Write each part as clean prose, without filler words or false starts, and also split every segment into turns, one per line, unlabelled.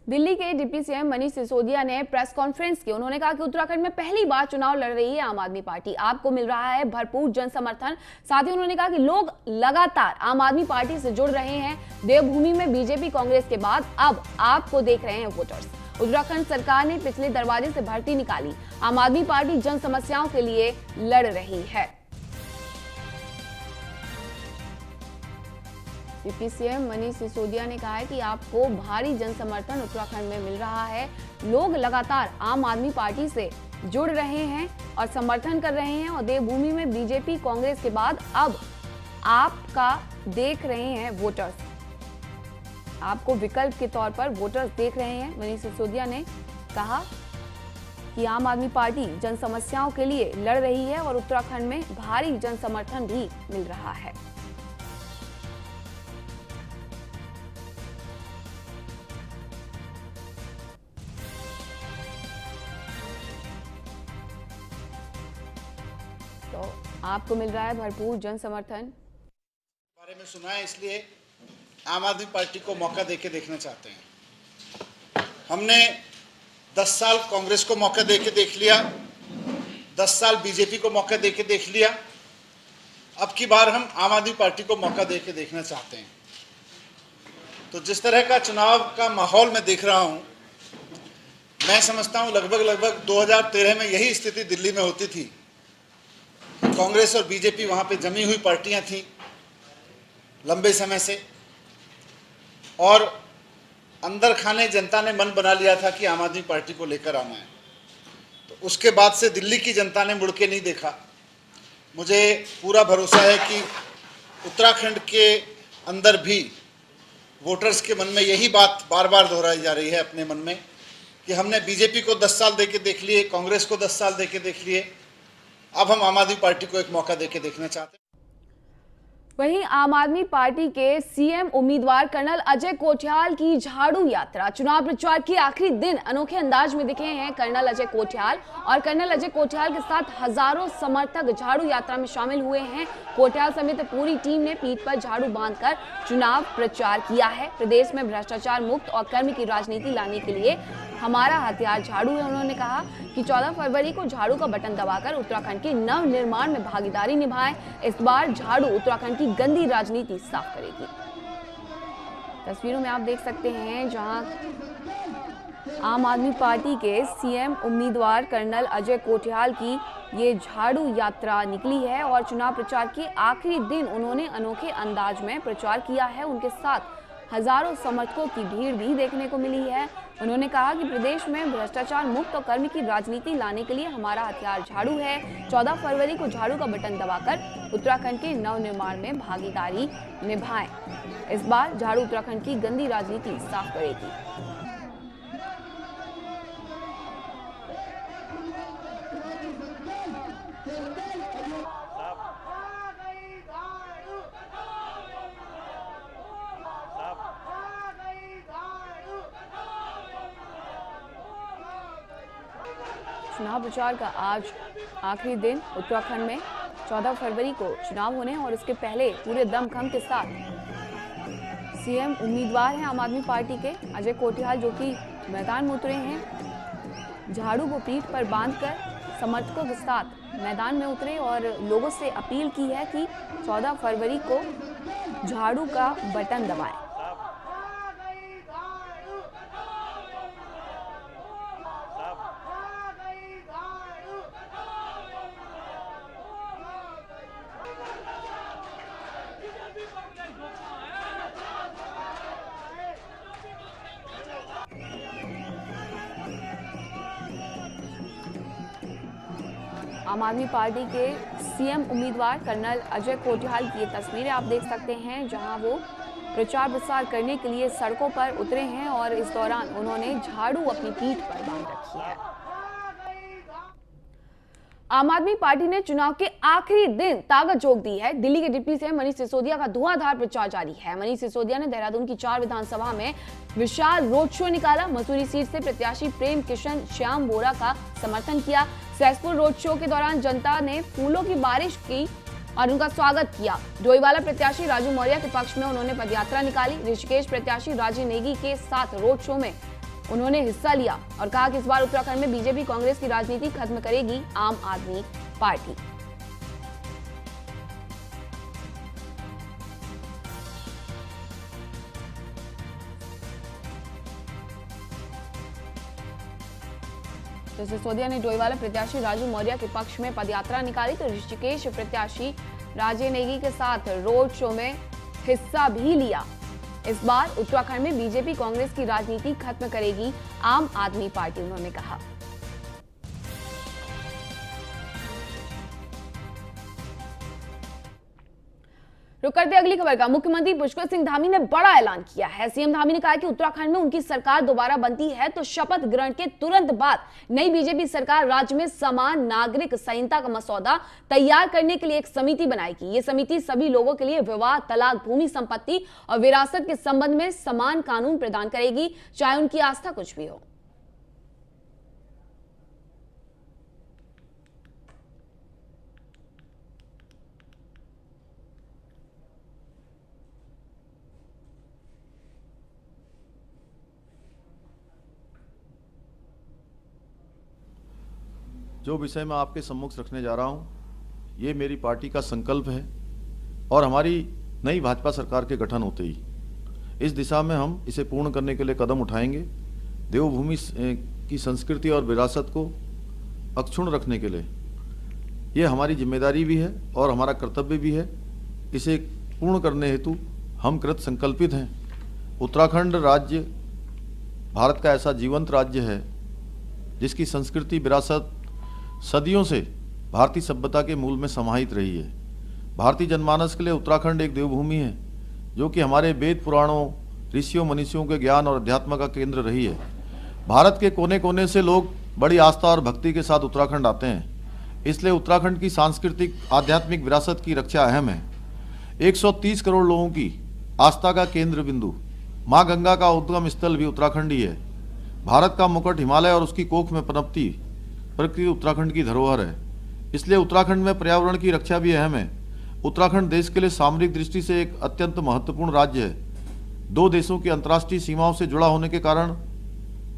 दिल्ली के deputy CM Manish Sisodia ने press conference की। उन्होंने कहा कि उत्तराखंड में पहली बार चुनाव लड़ रही है आम आदमी पार्टी। आपको मिल रहा है भरपूर जन समर्थन। साथ ही उन्होंने कहा कि लोग लगातार आम आदमी पार्टी से जुड़ रहे हैं। देवभूमि में बीजेपी कांग्रेस के बाद अब आपको देख रहे हैं वोटर्स। उत्तराखंड सरकार ने पिछले दरवाजे से भर्ती निकाली। आम आदमी पार्टी जन समस्याओं के लिए लड़ रही है। डिप्टी सीएम मनीष सिसोदिया ने कहा है कि आपको भारी जन समर्थन उत्तराखंड में मिल रहा है। लोग लगातार आम आदमी पार्टी से जुड़ रहे हैं और समर्थन कर रहे हैं और देवभूमि में बीजेपी कांग्रेस के बाद अब आपका देख रहे हैं वोटर्स। आपको विकल्प के तौर पर वोटर्स देख रहे हैं। मनीष सिसोदिया ने कहा कि आम आदमी पार्टी जन समस्याओं के लिए लड़ रही है और उत्तराखंड में भारी जन समर्थन भी मिल रहा है। तो आपको मिल रहा है भरपूर जन समर्थन।
बारे में सुना है, इसलिए आम आदमी पार्टी को मौका देके देखना चाहते हैं। हमने 10 साल कांग्रेस को मौका देके देख लिया, 10 साल बीजेपी को मौका देके देख लिया। अब की बार हम आम आदमी पार्टी को मौका देके देखना चाहते हैं। तो जिस तरह का चुनाव का माहौल मैं देख रहा हूं, मैं समझता हूं लगभग 2013 में यही स्थिति दिल्ली में होती थी। कांग्रेस और बीजेपी वहां पे जमी हुई पार्टियां थीं लंबे समय से, और अंदर खाने जनता ने मन बना लिया था कि आम आदमी पार्टी को लेकर आना है। तो उसके बाद से दिल्ली की जनता ने मुड़ के नहीं देखा। मुझे पूरा भरोसा है कि उत्तराखंड के अंदर भी वोटर्स के मन में यही बात बार बार दोहराई जा रही है अपने मन में कि हमने बीजेपी को 10 साल देके देख लिए, कांग्रेस को 10 साल देके देख लिए, अब हम आम आदमी पार्टी को एक मौका देके देखना चाहते हैं।
वहीं आम आदमी पार्टी के सीएम उम्मीदवार कर्नल अजय कोठियाल की झाड़ू यात्रा। चुनाव प्रचार के आखिरी दिन अनोखे अंदाज में दिखे हैं कर्नल अजय कोठियाल, और कर्नल अजय कोठियाल के साथ हजारों समर्थक झाड़ू यात्रा में शामिल हुए हैं। कोठियाल समेत पूरी टीम ने पीठ पर झाड़ू बांधकर चुनाव प्रचार किया है। प्रदेश में भ्रष्टाचार मुक्त और कर्म की राजनीति लाने के लिए हमारा हथियार झाड़ू है। उन्होंने कहा कि 14 फरवरी को झाड़ू का बटन दबाकर उत्तराखंड के नव निर्माण में भागीदारी निभाएं। इस बार झाड़ू उत्तराखंड की गंदी राजनीति साफ करेगी। तस्वीरों में आप देख सकते हैं जहां आम आदमी पार्टी के सीएम उम्मीदवार कर्नल अजय कोठियाल की ये झाड़ू यात्रा निकली है और चुनाव प्रचार के आखिरी दिन उन्होंने अनोखे अंदाज में प्रचार किया है। उनके साथ हजारों समर्थकों की भीड़ भी देखने को मिली है। उन्होंने कहा कि प्रदेश में भ्रष्टाचार मुक्त और कर्म की राजनीति लाने के लिए हमारा हथियार झाड़ू है। 14 फरवरी को झाड़ू का बटन दबाकर उत्तराखंड के नवनिर्माण में भागीदारी निभाएं। इस बार झाड़ू उत्तराखंड की गंदी राजनीति साफ करेगी। चुनाव प्रचार का आज आखिरी दिन। उत्तराखंड में 14 फरवरी को चुनाव होने और इसके पहले पूरे दमखम के साथ सीएम उम्मीदवार हैं आम आदमी पार्टी के अजय कोठियाल, जो कि मैदान में उतरे हैं। झाड़ू को पीठ पर बांधकर समर्थकों के साथ मैदान में उतरे और लोगों से अपील की है कि 14 फरवरी को झाड़ू का बटन दबाएं। आम आदमी पार्टी के सीएम उम्मीदवार कर्नल अजय कोठियाल की ये तस्वीरें आप देख सकते हैं जहां वो प्रचार प्रसार करने के लिए सड़कों पर उतरे हैं और इस दौरान उन्होंने झाड़ू अपनी पीठ पर बांध रखी है। आम आदमी पार्टी ने चुनाव के आखिरी दिन ताकत झोंक दी है। दिल्ली के डिप्टी सीएम मनीष सिसोदिया का धुआंधार प्रचार जारी है। मनीष सिसोदिया ने देहरादून की 4 विधानसभा में विशाल रोड शो निकाला। मसूरी सीट से प्रत्याशी प्रेम किशन श्याम बोरा का समर्थन किया। सहसपुर रोड शो के दौरान जनता ने फूलों की बारिश की और उनका स्वागत किया। डोईवाला प्रत्याशी राजू मौर्य के पक्ष में उन्होंने पदयात्रा निकाली। ऋषिकेश प्रत्याशी राजी नेगी के साथ रोड शो में उन्होंने हिस्सा लिया और कहा कि इस बार उत्तराखंड में बीजेपी कांग्रेस की राजनीति खत्म करेगी आम आदमी पार्टी। तो सिसोदिया ने डोईवाला प्रत्याशी राजू मौर्य के पक्ष में पदयात्रा निकाली तो ऋषिकेश प्रत्याशी राजे नेगी के साथ रोड शो में हिस्सा भी लिया। इस बार उत्तराखंड में बीजेपी कांग्रेस की राजनीति खत्म करेगी आम आदमी पार्टी, उन्होंने कहा। रुक करते अगली खबर का। मुख्यमंत्री पुष्कर सिंह धामी ने बड़ा ऐलान किया है। सीएम धामी ने कहा कि उत्तराखंड में उनकी सरकार दोबारा बनती है तो शपथ ग्रहण के तुरंत बाद नई बीजेपी सरकार राज्य में समान नागरिक संहिता का मसौदा तैयार करने के लिए एक समिति बनाएगी। ये समिति सभी लोगों के लिए विवाह, तलाक, भूमि संपत्ति और विरासत के संबंध में समान कानून प्रदान करेगी, चाहे उनकी आस्था कुछ भी हो।
जो विषय मैं आपके सम्मुख रखने जा रहा हूं, ये मेरी पार्टी का संकल्प है और हमारी नई भाजपा सरकार के गठन होते ही इस दिशा में हम इसे पूर्ण करने के लिए कदम उठाएंगे। देवभूमि की संस्कृति और विरासत को अक्षुण्ण रखने के लिए ये हमारी जिम्मेदारी भी है और हमारा कर्तव्य भी है। इसे पूर्ण करने हेतु हम कृत संकल्पित हैं। उत्तराखंड राज्य भारत का ऐसा जीवंत राज्य है जिसकी संस्कृति, विरासत सदियों से भारतीय सभ्यता के मूल में समाहित रही है। भारतीय जनमानस के लिए उत्तराखंड एक देवभूमि है जो कि हमारे वेद पुराणों, ऋषियों मनीषियों के ज्ञान और अध्यात्म का केंद्र रही है। भारत के कोने कोने से लोग बड़ी आस्था और भक्ति के साथ उत्तराखंड आते हैं। इसलिए उत्तराखंड की सांस्कृतिक आध्यात्मिक विरासत की रक्षा अहम है। 130 करोड़ लोगों की आस्था का केंद्र बिंदु माँ गंगा का उद्गम स्थल भी उत्तराखंड ही है। भारत का मुकुट हिमालय और उसकी कोख में पनपती प्रकृति उत्तराखंड की धरोहर है। इसलिए उत्तराखंड में पर्यावरण की रक्षा भी अहम है। उत्तराखंड देश के लिए सामरिक दृष्टि से एक अत्यंत महत्वपूर्ण राज्य है। 2 देशों की अंतर्राष्ट्रीय सीमाओं से जुड़ा होने के कारण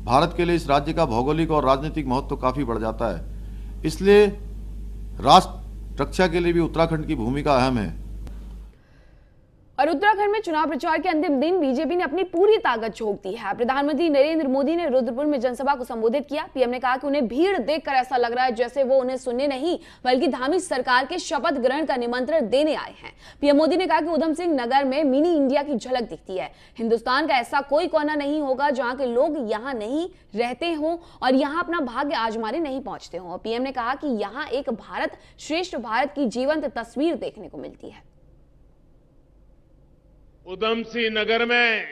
भारत के लिए इस राज्य का भौगोलिक और राजनीतिक महत्व काफी बढ़ जाता है। इसलिए राष्ट्र रक्षा के लिए भी उत्तराखंड की भूमिका अहम है।
और उत्तराखंड में चुनाव प्रचार के अंतिम दिन बीजेपी ने अपनी पूरी ताकत झोंक दी है। प्रधानमंत्री नरेंद्र मोदी ने रुद्रपुर में जनसभा को संबोधित किया। पीएम ने कहा कि उन्हें भीड़ देखकर ऐसा लग रहा है जैसे वो उन्हें सुनने नहीं बल्कि धामी सरकार के शपथ ग्रहण का निमंत्रण देने आए हैं। पीएम मोदी ने कहा कि उधम सिंह नगर में मिनी इंडिया की झलक दिखती है। हिंदुस्तान का ऐसा कोई कोना नहीं होगा जहां के लोग यहाँ नहीं रहते हों और यहाँ अपना भाग्य आजमाने नहीं पहुंचते हों। पीएम ने कहा कि यहाँ एक भारत श्रेष्ठ भारत की जीवंत तस्वीर देखने को मिलती है।
उधम सिंह नगर में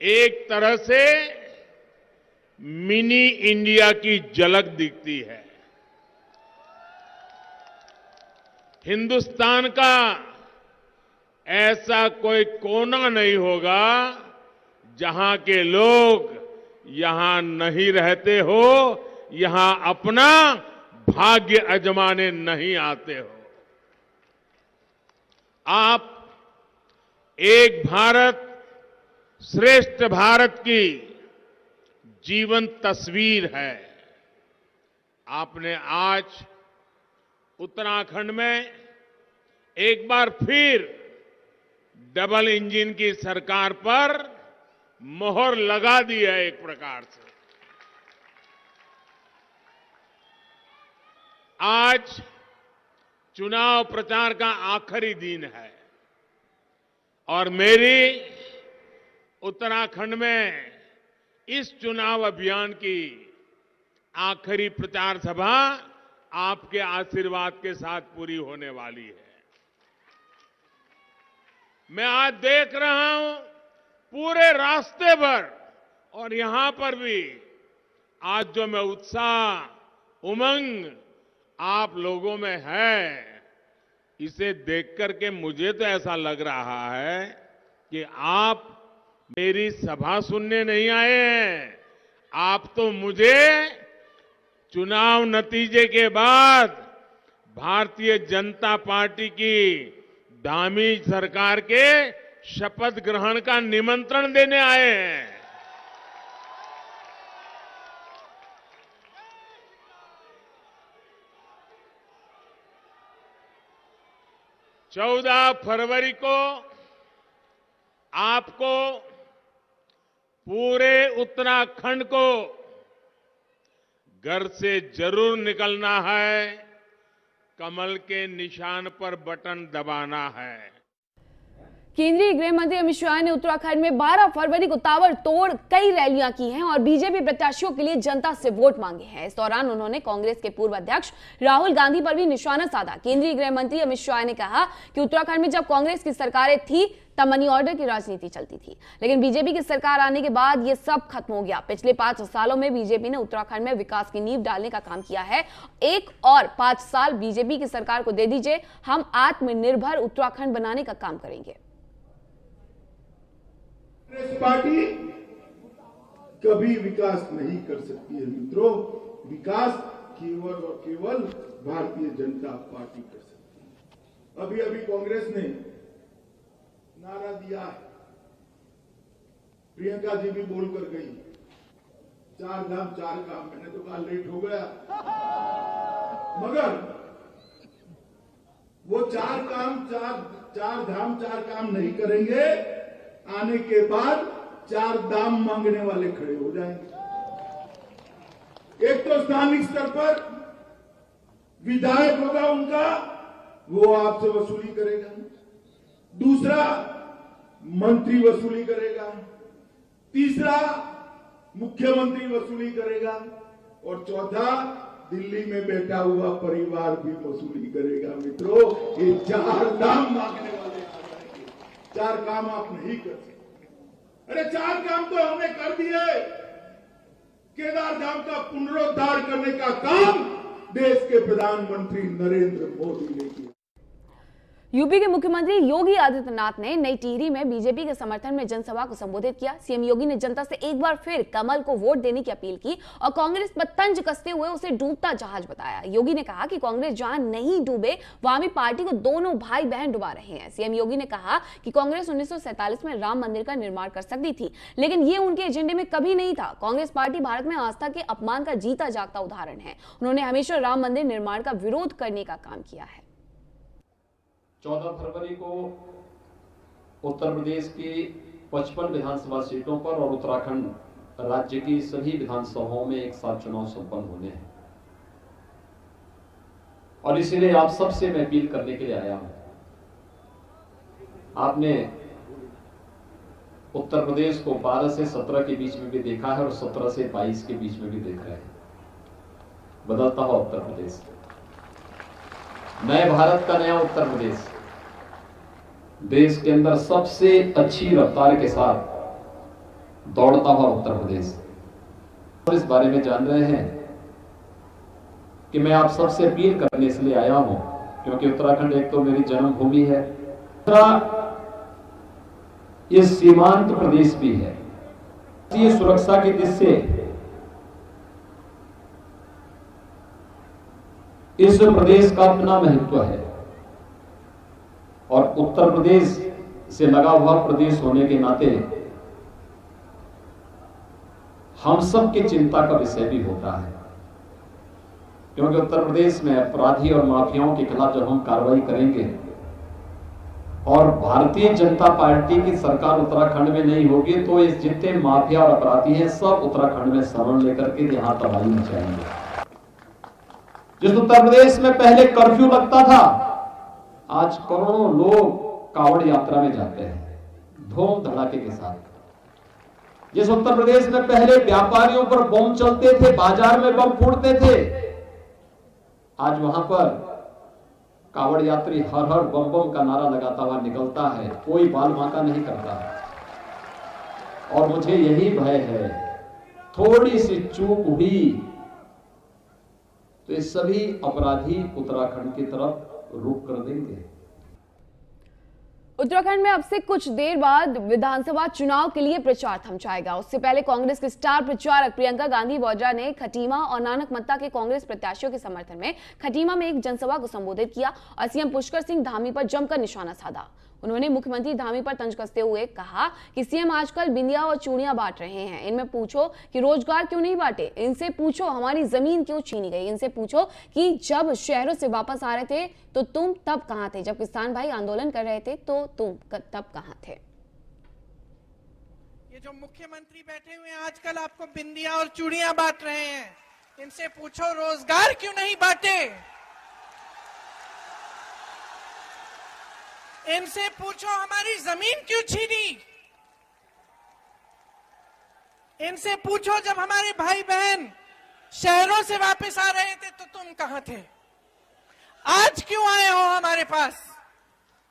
एक तरह से मिनी इंडिया की झलक दिखती है। हिंदुस्तान का ऐसा कोई कोना नहीं होगा जहां के लोग यहां नहीं रहते हो, यहां अपना भाग्य आजमाने नहीं आते हो। आप एक भारत श्रेष्ठ भारत की जीवंत तस्वीर है। आपने आज उत्तराखंड में एक बार फिर डबल इंजन की सरकार पर मोहर लगा दी है। एक प्रकार से आज चुनाव प्रचार का आखिरी दिन है और मेरी उत्तराखंड में इस चुनाव अभियान की आखिरी प्रचार सभा आपके आशीर्वाद के साथ पूरी होने वाली है। मैं आज देख रहा हूं पूरे रास्ते पर और यहां पर भी आज जो मैं उत्साह, उमंग आप लोगों में है, इसे देख करके मुझे तो ऐसा लग रहा है कि आप मेरी सभा सुनने नहीं आए हैं। आप तो मुझे चुनाव नतीजे के बाद भारतीय जनता पार्टी की धामी सरकार के शपथ ग्रहण का निमंत्रण देने आए हैं। 14 फरवरी को आपको पूरे उत्तराखंड को घर से जरूर निकलना है, कमल के निशान पर बटन दबाना है।
केंद्रीय गृह मंत्री अमित शाह ने उत्तराखंड में 12 फरवरी को ताबड़तोड़ कई रैलियां की हैं और बीजेपी प्रत्याशियों के लिए जनता से वोट मांगे हैं। इस दौरान उन्होंने कांग्रेस के पूर्व अध्यक्ष राहुल गांधी पर भी निशाना साधा। केंद्रीय गृह मंत्री अमित शाह ने कहा कि उत्तराखंड में जब कांग्रेस की सरकारें थी तब मनी ऑर्डर की राजनीति चलती थी, लेकिन बीजेपी की सरकार आने के बाद ये सब खत्म हो गया। पिछले 5 सालों में बीजेपी ने उत्तराखंड में विकास की नींव डालने का काम किया है। एक और 5 साल बीजेपी की सरकार को दे दीजिए, हम आत्मनिर्भर उत्तराखंड बनाने का काम करेंगे।
कांग्रेस पार्टी कभी विकास नहीं कर सकती है मित्रों। विकास केवल और केवल भारतीय जनता पार्टी कर सकती है। अभी अभी कांग्रेस ने नारा दिया है, प्रियंका जी भी बोलकर गई, 4 धाम 4 काम। मैंने तो कहा लेट हो गया, मगर वो 4 धाम 4 काम नहीं करेंगे। आने के बाद 4 दाम मांगने वाले खड़े हो जाएंगे। एक तो स्थानिक स्तर पर विधायक होगा उनका, वो आपसे वसूली करेगा। दूसरा मंत्री वसूली करेगा। तीसरा मुख्यमंत्री वसूली करेगा। और चौथा दिल्ली में बैठा हुआ परिवार भी वसूली करेगा। मित्रों, ये 4 दाम मांगने वाले 4 काम आप नहीं कर सकते। अरे 4 काम तो हमने कर दिए। केदार धाम का पुनरुद्धार करने का काम देश के प्रधानमंत्री नरेंद्र मोदी ने किया।
यूपी के मुख्यमंत्री योगी आदित्यनाथ ने नई टिहरी में बीजेपी के समर्थन में जनसभा को संबोधित किया। सीएम योगी ने जनता से एक बार फिर कमल को वोट देने की अपील की और कांग्रेस पर तंज कसते हुए उसे डूबता जहाज बताया। योगी ने कहा कि कांग्रेस जहां नहीं डूबे वहां भी पार्टी को दोनों भाई बहन डुबा रहे हैं। सीएम योगी ने कहा कि कांग्रेस 1947 में राम मंदिर का निर्माण कर सकती थी, लेकिन ये उनके एजेंडे में कभी नहीं था। कांग्रेस पार्टी भारत में आस्था के अपमान का जीता जागता उदाहरण है। उन्होंने हमेशा राम मंदिर निर्माण का विरोध करने का काम किया है।
14 फरवरी को उत्तर प्रदेश की 55 विधानसभा सीटों पर और उत्तराखंड राज्य की सभी विधानसभाओं में एक साथ चुनाव संपन्न होने हैं और इसीलिए आप सबसे मैं अपील करने के लिए आया हूं। आपने उत्तर प्रदेश को 12 से 17 के बीच में भी देखा है और 17 से 22 के बीच में भी देख रहे हैं। बदलता हुआ उत्तर प्रदेश, नए भारत का नया उत्तर प्रदेश, देश के अंदर सबसे अच्छी रफ्तार के साथ दौड़ता हुआ उत्तर प्रदेश। और इस बारे में जान रहे हैं कि मैं आप सबसे अपील करने इसलिए आया हूं क्योंकि उत्तराखंड एक तो मेरी जन्मभूमि है, ये सीमांत प्रदेश भी है। ये सुरक्षा की दृष्टि से इस प्रदेश का अपना महत्व है और उत्तर प्रदेश से लगा हुआ प्रदेश होने के नाते हम सब की चिंता का विषय भी होता है, क्योंकि उत्तर प्रदेश में अपराधी और माफियाओं के खिलाफ जब हम कार्रवाई करेंगे और भारतीय जनता पार्टी की सरकार उत्तराखंड में नहीं होगी तो इस जितने माफिया और अपराधी हैं सब उत्तराखंड में शरण लेकर के यहां तबाही मचाएंगे। जिस उत्तर प्रदेश में पहले कर्फ्यू लगता था, आज करोड़ों लोग कावड़ यात्रा में जाते हैं धूम धड़ाके के साथ। जिस उत्तर प्रदेश में पहले व्यापारियों पर बम चलते थे, बाजार में बम फूटते थे, आज वहां पर कावड़ यात्री हर हर बम बम का नारा लगाता हुआ निकलता है, कोई बाल बांका नहीं करता। और मुझे यही भय है थोड़ी सी चूक हुई तो ये सभी अपराधी उत्तराखंड की तरफ रुख कर देंगे।
उत्तराखंड में अब से कुछ देर बाद विधानसभा चुनाव के लिए प्रचार थम जाएगा। उससे पहले कांग्रेस के स्टार प्रचारक प्रियंका गांधी वाड्रा ने खटीमा और नानकमत्ता के कांग्रेस प्रत्याशियों के समर्थन में खटीमा में एक जनसभा को संबोधित किया और सीएम पुष्कर सिंह धामी पर जमकर निशाना साधा। उन्होंने मुख्यमंत्री धामी पर तंज कसते हुए कहा कि सीएम आजकल बिंदिया और चूड़ियां बांट रहे हैं। इनमें पूछो कि रोजगार क्यों नहीं बांटे, इनसे पूछो हमारी जमीन क्यों छीनी गई, इनसे पूछो कि जब शहरों से वापस आ रहे थे तो तुम तब कहां थे, जब किसान भाई आंदोलन कर रहे थे तो तुम तब कहां थे।
ये जो मुख्यमंत्री बैठे हुए हैं आजकल आपको बिंदिया और चूड़ियां बांट रहे हैं, इनसे पूछो रोजगार क्यों नहीं बांटे, इनसे पूछो हमारी जमीन क्यों छीनी, इनसे पूछो जब हमारे भाई बहन शहरों से वापस आ रहे थे तो तुम कहां थे, आज क्यों आए हो हमारे पास,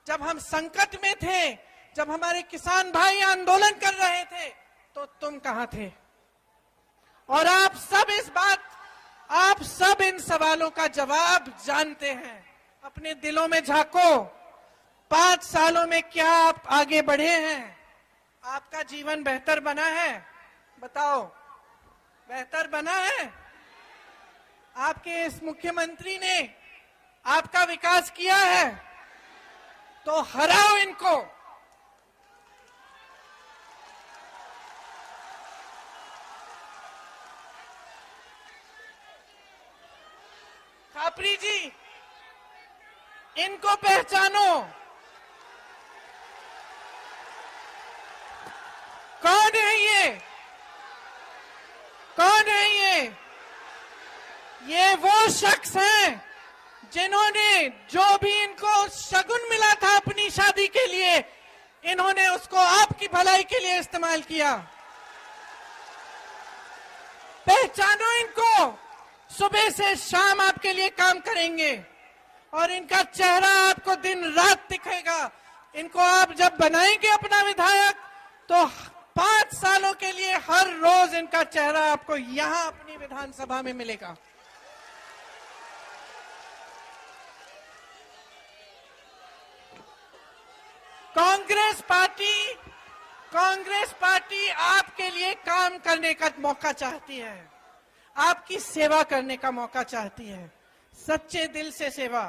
जब हम संकट में थे, जब हमारे किसान भाई आंदोलन कर रहे थे तो तुम कहां थे। और आप सब इन सवालों का जवाब जानते हैं। अपने दिलों में झांको, 5 सालों में क्या आप आगे बढ़े हैं, आपका जीवन बेहतर बना है, बताओ बेहतर बना है, आपके इस मुख्यमंत्री ने आपका विकास किया है, तो हराओ इनको। खापरी जी, इनको पहचानो, कौन है ये, कौन है ये वो शख्स हैं जिन्होंने जो भी इनको शगुन मिला था अपनी शादी के लिए, इन्होंने उसको आपकी भलाई के लिए इस्तेमाल किया। पहचानो इनको, सुबह से शाम आपके लिए काम करेंगे और इनका चेहरा आपको दिन रात दिखेगा। इनको आप जब बनाएंगे अपना विधायक तो 5 सालों के लिए हर रोज इनका चेहरा आपको यहां अपनी विधानसभा में मिलेगा। कांग्रेस पार्टी आपके लिए काम करने का मौका चाहती है, आपकी सेवा करने का मौका चाहती है, सच्चे दिल से सेवा,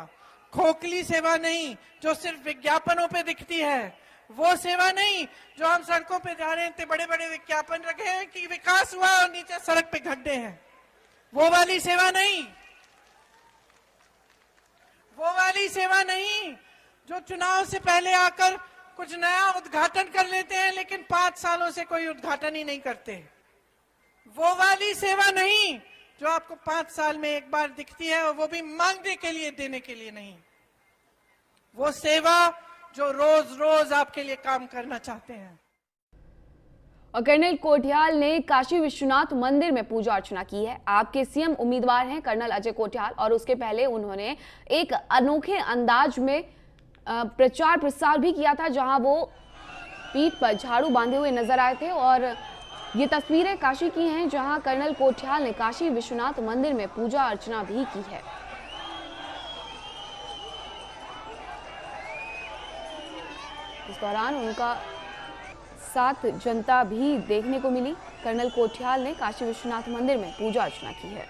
खोखली सेवा नहीं जो सिर्फ विज्ञापनों पे दिखती है, वो सेवा नहीं जो हम सड़कों पे जा रहे हैं, बड़े बड़े विज्ञापन रखे हैं कि विकास हुआ और नीचे सड़क पे गड्ढे हैं, वो वाली सेवा नहीं, वो वाली सेवा नहीं जो चुनाव से पहले आकर कुछ नया उद्घाटन कर लेते हैं लेकिन 5 सालों से कोई उद्घाटन ही नहीं करते, वो वाली सेवा नहीं जो आपको 5 साल में एक बार दिखती है और वो भी मांगने के लिए, देने के लिए नहीं, वो सेवा जो रोज रोज आपके लिए काम करना चाहते हैं।
और कर्नल कोठियाल ने काशी विश्वनाथ मंदिर में पूजा अर्चना की है। आपके सीएम उम्मीदवार हैं कर्नल अजय कोठियाल और उसके पहले उन्होंने एक अनोखे अंदाज में प्रचार प्रसार भी किया था, जहां वो पीठ पर झाड़ू बांधे हुए नजर आए थे। और ये तस्वीरें काशी की हैं जहां कर्नल कोठियाल ने काशी विश्वनाथ मंदिर में पूजा अर्चना भी की है। इस दौरान उनका साथ जनता भी देखने को मिली। कर्नल कोठियाल ने काशी विश्वनाथ मंदिर में पूजा अर्चना की है।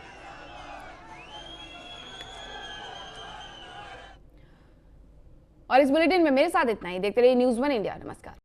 और इस बुलेटिन में मेरे साथ इतना ही। देखते रहिए न्यूज़ 1 इंडिया। नमस्कार।